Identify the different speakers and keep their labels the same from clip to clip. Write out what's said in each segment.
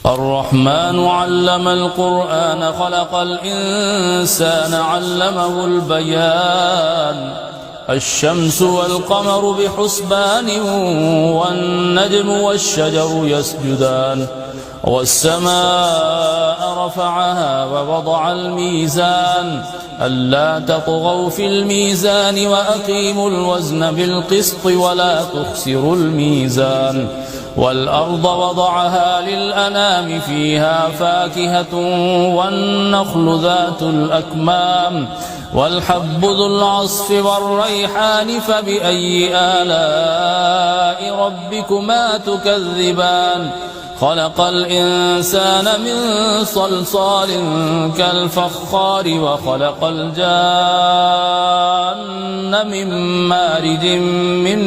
Speaker 1: الرحمن علم القرآن خلق الإنسان علمه البيان الشمس والقمر بحسبان والنجم والشجر يسجدان والسماء رفعها ووضع الميزان ألا تطغوا في الميزان وأقيموا الوزن بالقسط ولا تخسروا الميزان والأرض وضعها للأنام فيها فاكهة والنخل ذات الأكمام والحب ذو العصف والريحان فبأي آلاء ربكما تكذبان خلق الإنسان من صلصال كالفخار وخلق الجان من مارج من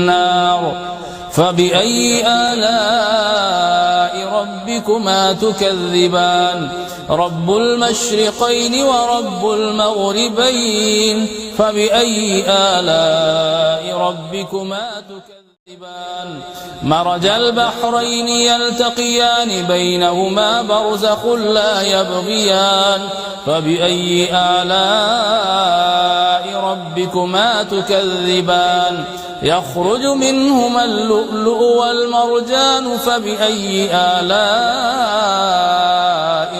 Speaker 1: نار فبأي آلاء ربكما تكذبان رب المشرقين ورب المغربين فبأي آلاء ربكما تكذبان مرج البحرين يلتقيان بينهما برزخ لا يبغيان فبأي آلاء ربكما تكذبان يخرج منهما اللؤلؤ والمرجان فبأي آلاء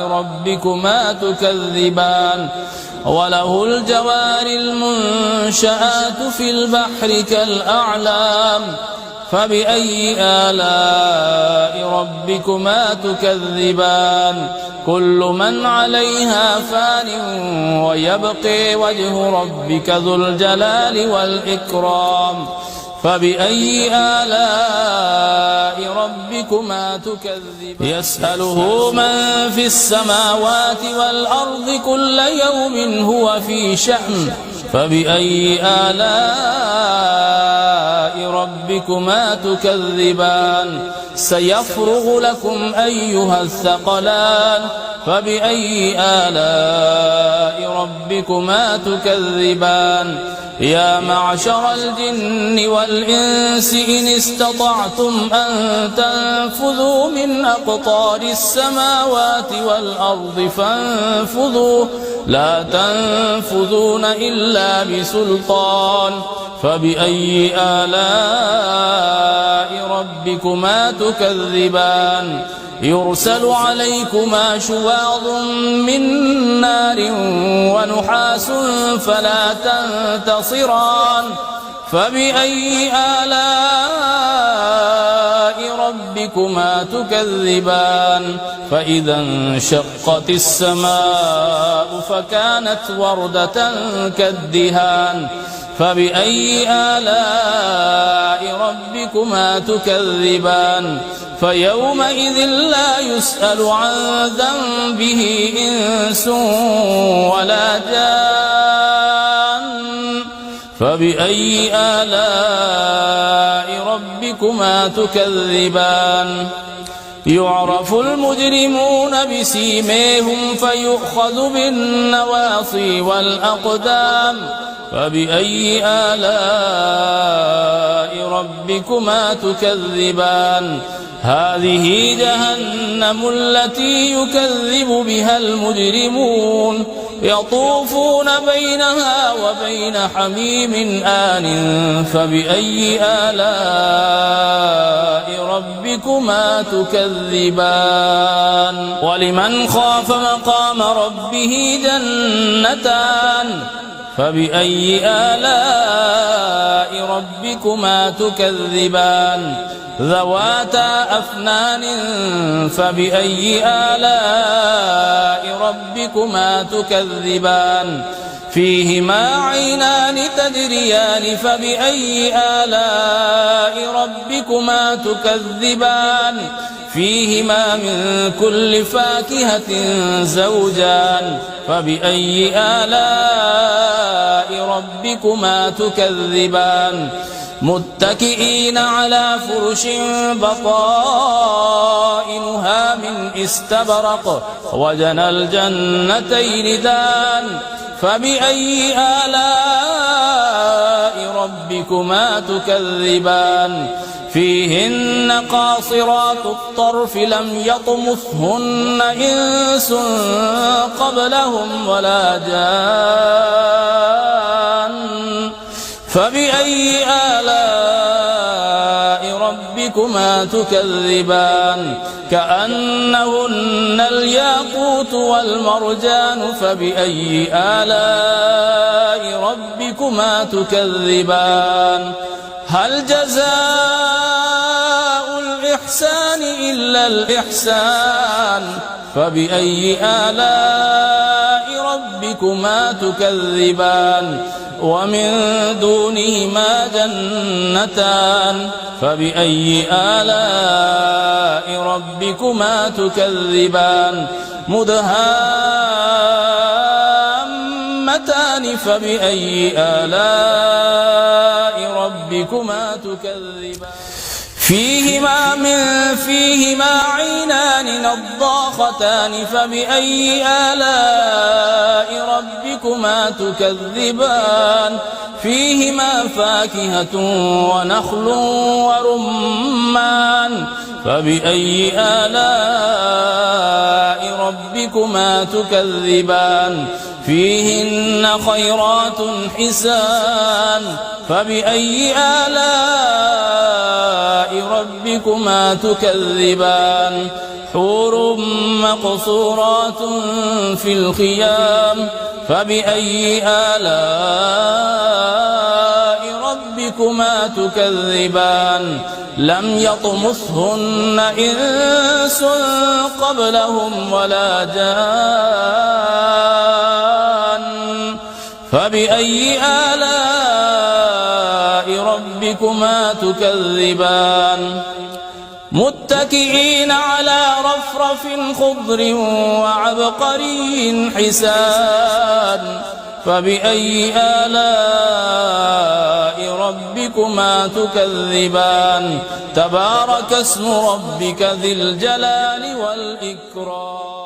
Speaker 1: ربكما تكذبان وله الجوار المنشآت في البحر كالأعلام فبأي آلاء ربكما تكذبان كل من عليها فان ويبقي وجه ربك ذو الجلال والإكرام فبأي آلاء ربكما تكذبان يسأله من في السماوات والأرض كل يوم هو في شأن فبأي آلاء ربكما تكذبان سيفرغ لكم أيها الثقلان فبأي آلاء ربكما تكذبان يا معشر الجن والإنس إن استطعتم أن تنفذوا من أقطار السماوات والأرض فانفذوا لا تنفذون إلا بسلطان فبأي آلاء ربكما تكذبان يرسل عليكما شواظ من نار ونحاس فلا تنتصران فبأي آلاء ربكما تكذبان فإذا انشقت السماء فكانت وردة كالدهان فبأي آلاء ربكما تكذبان فيومئذ لا يسأل عن ذنبه إنس ولا جان فبأي آلاء ربكما تكذبان يعرف المجرمون بسيميهم فيؤخذ بالنواصي والأقدام فبأي آلاء ربكما تكذبان هذه جهنم التي يكذب بها المجرمون يطوفون بينها وبين حميم آن فبأي آلاء ربكما تكذبان ولمن خاف مقام ربه جنتان فبأي آلاء ربكما تكذبان ذواتا أفنان فبأي آلاء ربكما تكذبان فيهما عينان تجريان فبأي آلاء ربكما تكذبان فيهما من كل فاكهة زوجان فبأي آلاء ربكما تكذبان متكئين على فرش بطائنها من استبرق وجنى الجنتين دان فبأي آلاء ربكما تكذبان فيهن قاصرات الطرف لم يطمثهن إنس قبلهم ولا جان فبأي آلاء ربكما تكذبان كأنهن الياقوت والمرجان فبأي آلاء ربكما تكذبان هل جزاء الإحسان إلا الإحسان فبأي آلاء ربكما تكذبان ومن دونهما جنتان فبأي آلاء ربكما تكذبان مدهامتان فبأي آلاء ربكما تكذبان فيهما عينان نضاختان فبأي آلاء ربكما تكذبان فيهما فاكهة ونخل ورمان فبأي آلاء ربكما تكذبان فيهن خيرات حسان فبأي آلاء ربكما تكذبان حور مقصورات في الخيام فبأي آلاء ربكما تكذبان لم يطمثهن إنس قبلهم ولا جان فبأي آلاء ربكما تكذبان متكئين على رفرف خضر وعبقري حسان فبأي آلاء ربكما تكذبان تبارك اسم ربك ذي الجلال والإكرام